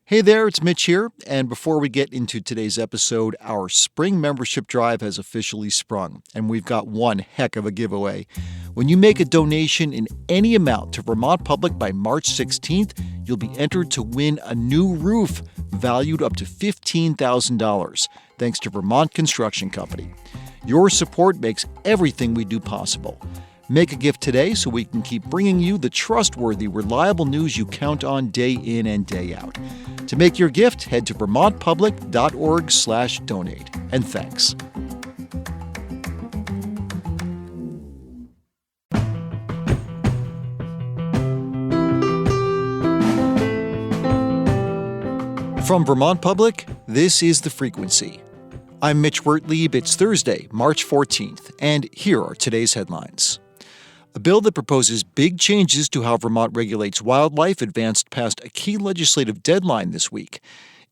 Hey there, it's Mitch here. And before we get into today's episode, our spring membership drive has officially sprung, and we've got one heck of a giveaway. When you make a donation in any amount to Vermont Public by March 16th, you'll be entered to win a new roof valued up to $15,000, thanks to Vermont Construction Company. Your support makes everything we do possible. Make a gift today so we can keep bringing you the trustworthy, reliable news you count on day in and day out. To make your gift, head to vermontpublic.org/donate. And thanks. From Vermont Public, this is The Frequency. I'm Mitch Wertlieb. It's Thursday, March 14th, and here are today's headlines. A bill that proposes big changes to how Vermont regulates wildlife advanced past a key legislative deadline this week.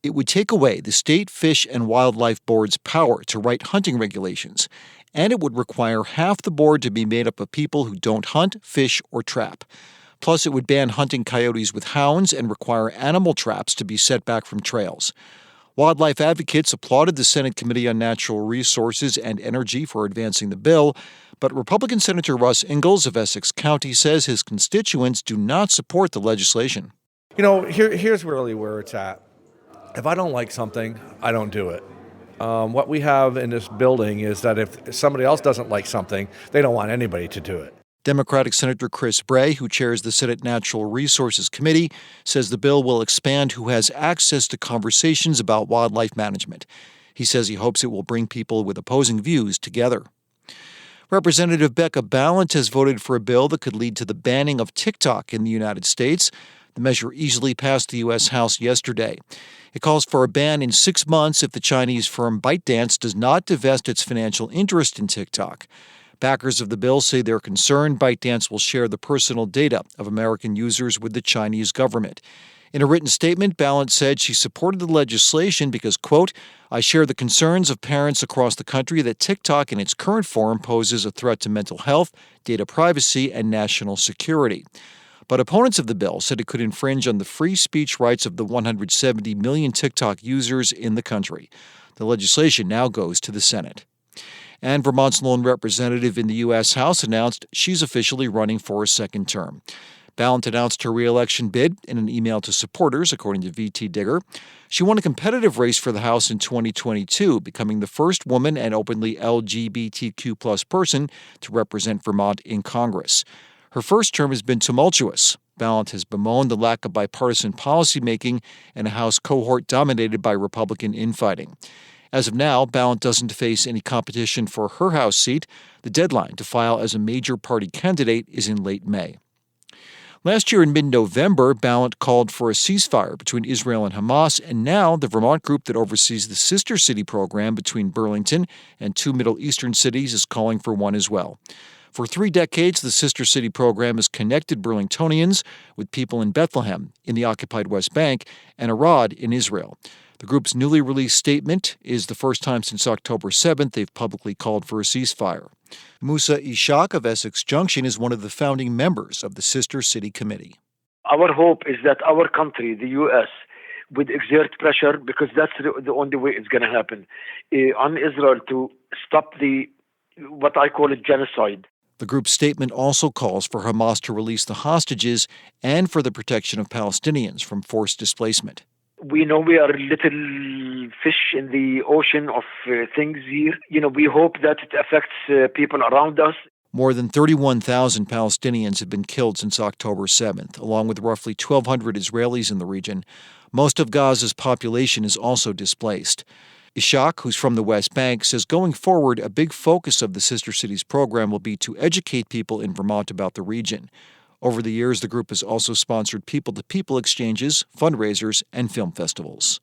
It would take away the State Fish and Wildlife Board's power to write hunting regulations, and it would require half the board to be made up of people who don't hunt, fish, or trap. Plus, it would ban hunting coyotes with hounds and require animal traps to be set back from trails. Wildlife advocates applauded the Senate Committee on Natural Resources and Energy for advancing the bill, but Republican Senator Russ Ingalls of Essex County says his constituents do not support the legislation. Here's really where it's at. If I don't like something, I don't do it. What we have in this building is that if somebody else doesn't like something, they don't want anybody to do it. Democratic Senator Chris Bray, who chairs the Senate Natural Resources Committee, says the bill will expand who has access to conversations about wildlife management. He says he hopes it will bring people with opposing views together. Representative Becca Balint has voted for a bill that could lead to the banning of TikTok in the United States. The measure easily passed the U.S. House yesterday. It calls for a ban in 6 months if the Chinese firm ByteDance does not divest its financial interest in TikTok. Backers of the bill say they're concerned ByteDance will share the personal data of American users with the Chinese government. In a written statement, Balint said she supported the legislation because, quote, I share the concerns of parents across the country that TikTok in its current form poses a threat to mental health, data privacy, and national security. But opponents of the bill said it could infringe on the free speech rights of the 170 million TikTok users in the country. The legislation now goes to the Senate. And Vermont's lone representative in the U.S. House announced she's officially running for a second term. Balint announced her re-election bid in an email to supporters, according to VT Digger. She won a competitive race for the House in 2022, becoming the first woman and openly LGBTQ+ person to represent Vermont in Congress. Her first term has been tumultuous. Balint has bemoaned the lack of bipartisan policymaking in a House cohort dominated by Republican infighting. As of now, Balint doesn't face any competition for her House seat. The deadline to file as a major party candidate is in late May. Last year in mid-November, Balint called for a ceasefire between Israel and Hamas, and now the Vermont group that oversees the Sister City program between Burlington and 2 Middle Eastern cities is calling for one as well. For 3 decades, the Sister City program has connected Burlingtonians with people in Bethlehem, in the occupied West Bank, and Arad in Israel. The group's newly released statement is the first time since October 7th they've publicly called for a ceasefire. Musa Ishaq of Essex Junction is one of the founding members of the Sister City Committee. Our hope is that our country, the U.S., would exert pressure, because that's the only way it's going to happen, on Israel to stop what I call it, genocide. The group's statement also calls for Hamas to release the hostages and for the protection of Palestinians from forced displacement. We know we are little fish in the ocean of things here. We hope that it affects people around us. More than 31,000 Palestinians have been killed since October 7th, along with roughly 1,200 Israelis in the region. Most of Gaza's population is also displaced. Ishaq, who's from the West Bank, says going forward, a big focus of the Sister Cities program will be to educate people in Vermont about the region. Over the years, the group has also sponsored people-to-people exchanges, fundraisers, and film festivals.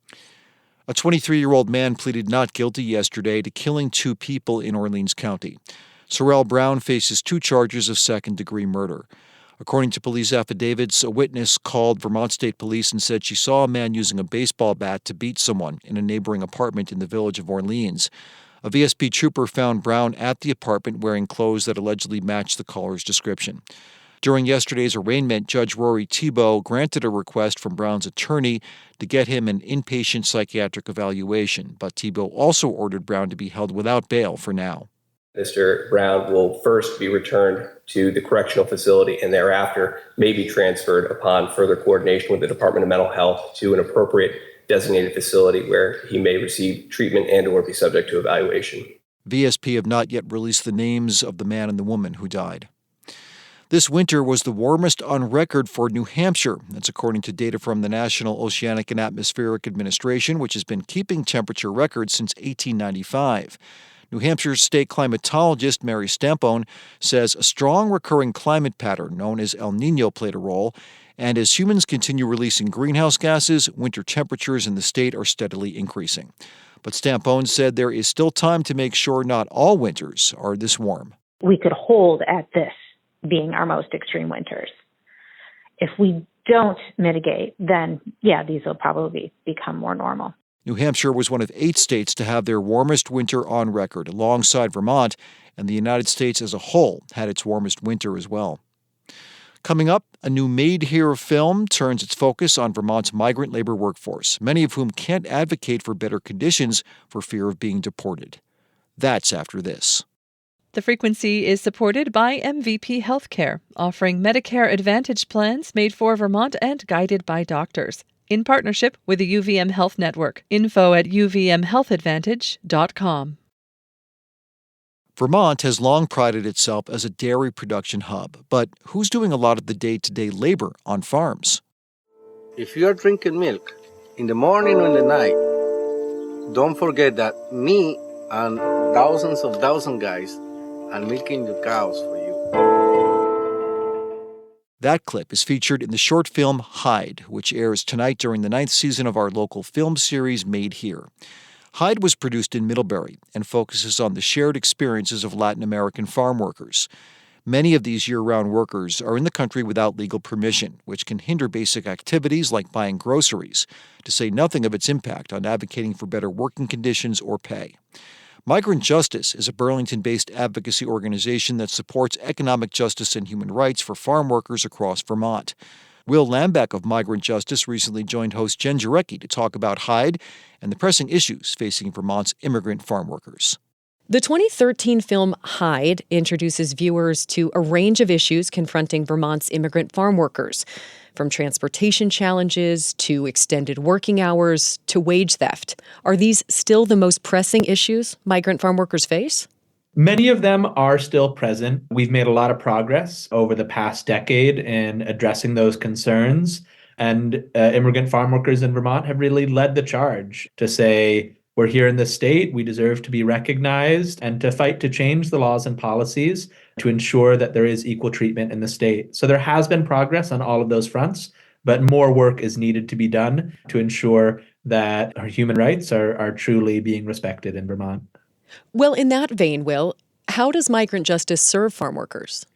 A 23-year-old man pleaded not guilty yesterday to killing 2 people in Orleans County. Sorrell Brown faces 2 charges of second-degree murder. According to police affidavits, a witness called Vermont State Police and said she saw a man using a baseball bat to beat someone in a neighboring apartment in the village of Orleans. A VSP trooper found Brown at the apartment wearing clothes that allegedly matched the caller's description. During yesterday's arraignment, Judge Rory Thibault granted a request from Brown's attorney to get him an inpatient psychiatric evaluation, but Thibault also ordered Brown to be held without bail for now. Mr. Brown will first be returned to the correctional facility and thereafter may be transferred upon further coordination with the Department of Mental Health to an appropriate designated facility where he may receive treatment and or be subject to evaluation. VSP have not yet released the names of the man and the woman who died. This winter was the warmest on record for New Hampshire. That's according to data from the National Oceanic and Atmospheric Administration, which has been keeping temperature records since 1895. New Hampshire's state climatologist Mary Stampone says a strong recurring climate pattern known as El Niño played a role, and as humans continue releasing greenhouse gases, winter temperatures in the state are steadily increasing. But Stampone said there is still time to make sure not all winters are this warm. We could hold at this being our most extreme winters. If we don't mitigate, then, these will probably become more normal. New Hampshire was one of 8 states to have their warmest winter on record, alongside Vermont, and the United States as a whole had its warmest winter as well. Coming up, a new Made Here film turns its focus on Vermont's migrant labor workforce, many of whom can't advocate for better conditions for fear of being deported. That's after this. The Frequency is supported by MVP Healthcare, offering Medicare Advantage plans made for Vermont and guided by doctors. In partnership with the UVM Health Network. Info at uvmhealthadvantage.com. Vermont has long prided itself as a dairy production hub, but who's doing a lot of the day-to-day labor on farms? If you are drinking milk in the morning or in the night, don't forget that me and thousands guys are milking the cows for you. That clip is featured in the short film Hyde, which airs tonight during the 9th season of our local film series Made Here. Hyde was produced in Middlebury and focuses on the shared experiences of Latin American farm workers. Many of these year-round workers are in the country without legal permission, which can hinder basic activities like buying groceries, to say nothing of its impact on advocating for better working conditions or pay. Migrant Justice is a Burlington-based advocacy organization that supports economic justice and human rights for farm workers across Vermont. Will Lambeck of Migrant Justice recently joined host Jen Jarecki to talk about Hyde and the pressing issues facing Vermont's immigrant farm workers. The 2013 film Hyde introduces viewers to a range of issues confronting Vermont's immigrant farm workers, from transportation challenges to extended working hours to wage theft. Are these still the most pressing issues migrant farm workers face? Many of them are still present. We've made a lot of progress over the past decade in addressing those concerns. And immigrant farm workers in Vermont have really led the charge to say, we're here in this state, we deserve to be recognized, and to fight to change the laws and policies to ensure that there is equal treatment in the state. So there has been progress on all of those fronts, but more work is needed to be done to ensure that our human rights are truly being respected in Vermont. Well, in that vein, Will, how does Migrant Justice serve farm workers?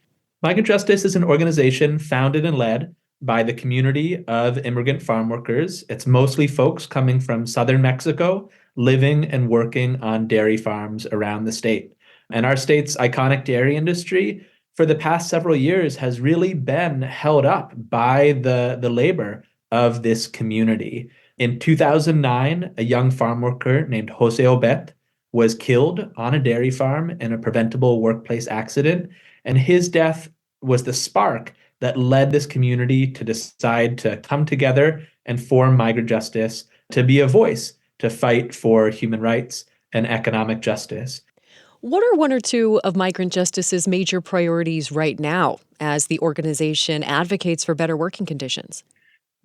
Migrant Justice is an organization founded and led by the community of immigrant farm workers. It's mostly folks coming from southern Mexico, living and working on dairy farms around the state. And our state's iconic dairy industry for the past several years has really been held up by the labor of this community. In 2009, a young farm worker named Jose Obet was killed on a dairy farm in a preventable workplace accident, and his death was the spark that led this community to decide to come together and form Migrant Justice to be a voice to fight for human rights and economic justice. What are one or two of Migrant Justice's major priorities right now as the organization advocates for better working conditions?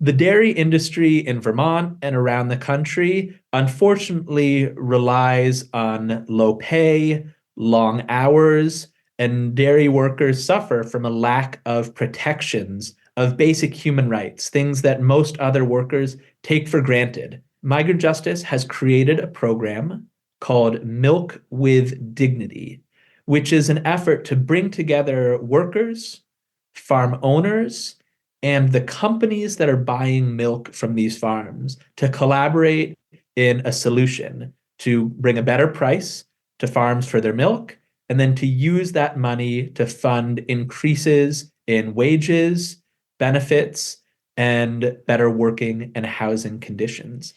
The dairy industry in Vermont and around the country, unfortunately, relies on low pay, long hours, and dairy workers suffer from a lack of protections of basic human rights, things that most other workers take for granted. Migrant Justice has created a program called Milk with Dignity, which is an effort to bring together workers, farm owners, and the companies that are buying milk from these farms to collaborate in a solution to bring a better price to farms for their milk, and then to use that money to fund increases in wages, benefits, and better working and housing conditions.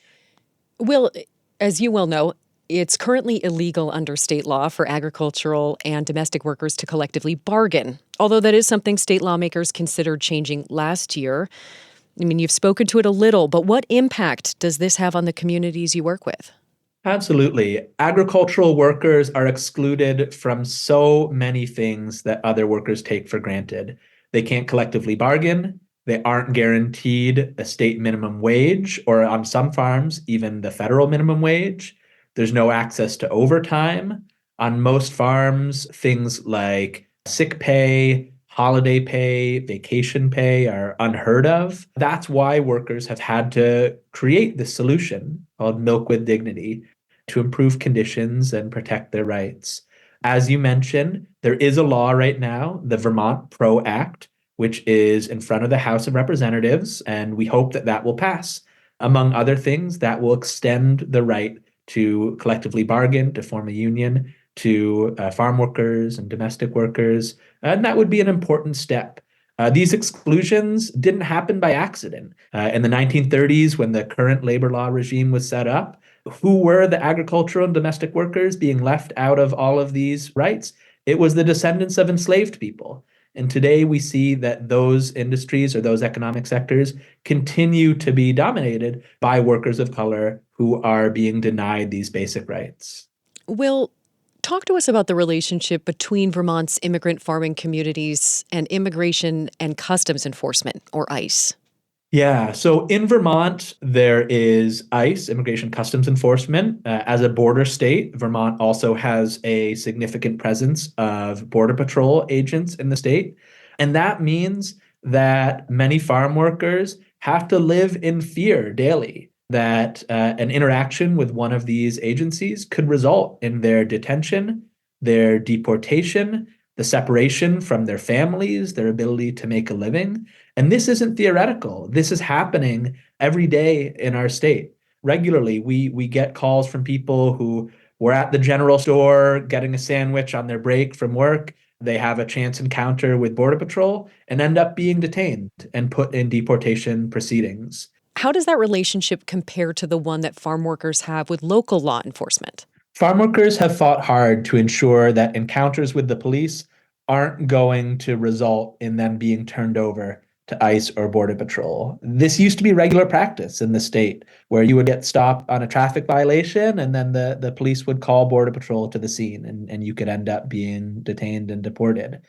Will, as you well know, it's currently illegal under state law for agricultural and domestic workers to collectively bargain, although that is something state lawmakers considered changing last year. I mean, you've spoken to it a little, but what impact does this have on the communities you work with? Absolutely. Agricultural workers are excluded from so many things that other workers take for granted. They can't collectively bargain. They aren't guaranteed a state minimum wage, or on some farms, even the federal minimum wage. There's no access to overtime. On most farms, things like sick pay, holiday pay, vacation pay are unheard of. That's why workers have had to create this solution called Milk with Dignity to improve conditions and protect their rights. As you mentioned, there is a law right now, the Vermont PRO Act, which is in front of the House of Representatives, and we hope that that will pass. Among other things, that will extend the right to collectively bargain, to form a union, to farm workers and domestic workers, and that would be an important step. These exclusions didn't happen by accident. In the 1930s, when the current labor law regime was set up, who were the agricultural and domestic workers being left out of all of these rights? It was the descendants of enslaved people. And today we see that those industries or those economic sectors continue to be dominated by workers of color who are being denied these basic rights. Will, talk to us about the relationship between Vermont's immigrant farming communities and Immigration and Customs Enforcement, or ICE. Yeah, so in Vermont, there is ICE, Immigration Customs Enforcement. As a border state, Vermont also has a significant presence of Border Patrol agents in the state. And that means that many farm workers have to live in fear daily that an interaction with one of these agencies could result in their detention, their deportation, the separation from their families, their ability to make a living. And this isn't theoretical. This is happening every day in our state. Regularly, we get calls from people who were at the general store getting a sandwich on their break from work. They have a chance encounter with Border Patrol and end up being detained and put in deportation proceedings. How does that relationship compare to the one that farm workers have with local law enforcement? Farm workers have fought hard to ensure that encounters with the police aren't going to result in them being turned over to ICE or Border Patrol. This used to be regular practice in the state, where you would get stopped on a traffic violation and then the police would call Border Patrol to the scene and you could end up being detained and deported.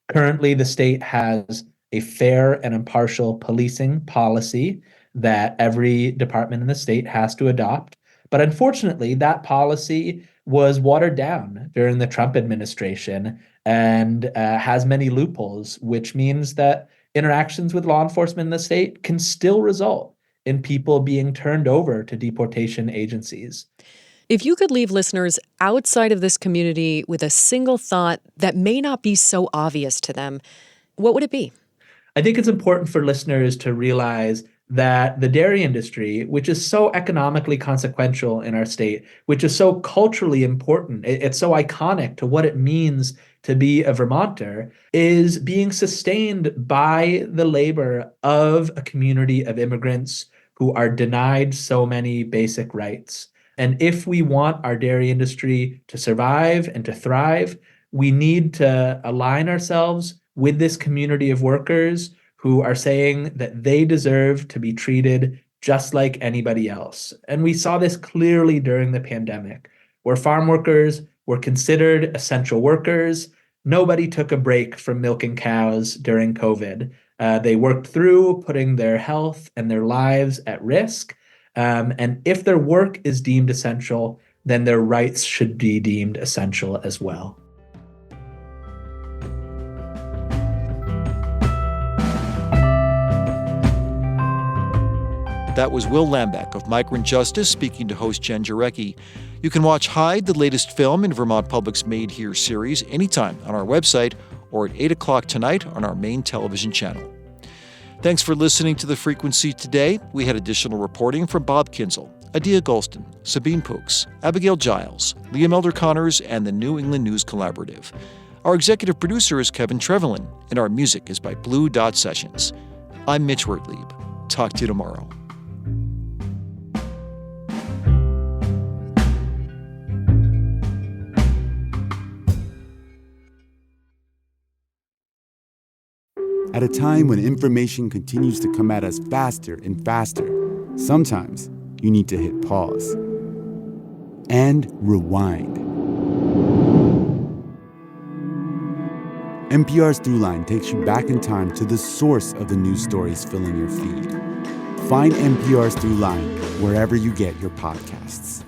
Currently, the state has a fair and impartial policing policy that every department in the state has to adopt. But unfortunately, that policy was watered down during the Trump administration and has many loopholes, which means that interactions with law enforcement in the state can still result in people being turned over to deportation agencies. If you could leave listeners outside of this community with a single thought that may not be so obvious to them, what would it be? I think it's important for listeners to realize that the dairy industry, which is so economically consequential in our state, which is so culturally important, it's so iconic to what it means to be a Vermonter, is being sustained by the labor of a community of immigrants who are denied so many basic rights. And if we want our dairy industry to survive and to thrive, we need to align ourselves with this community of workers who are saying that they deserve to be treated just like anybody else. And we saw this clearly during the pandemic, where farm workers were considered essential workers. Nobody took a break from milking cows during COVID. They worked through putting their health and their lives at risk. And if their work is deemed essential, then their rights should be deemed essential as well. That was Will Lambeck of Migrant Justice speaking to host Jen Jarecki. You can watch Hide, the latest film in Vermont Public's Made Here series, anytime on our website or at 8 o'clock tonight on our main television channel. Thanks for listening to The Frequency today. We had additional reporting from Bob Kinzel, Adia Golston, Sabine Pooks, Abigail Giles, Liam Elder Connors, and the New England News Collaborative. Our executive producer is Kevin Trevelyan, and our music is by Blue Dot Sessions. I'm Mitch Wertlieb. Talk to you tomorrow. At a time when information continues to come at us faster and faster, sometimes you need to hit pause and rewind. NPR's Throughline takes you back in time to the source of the news stories filling your feed. Find NPR's Throughline wherever you get your podcasts.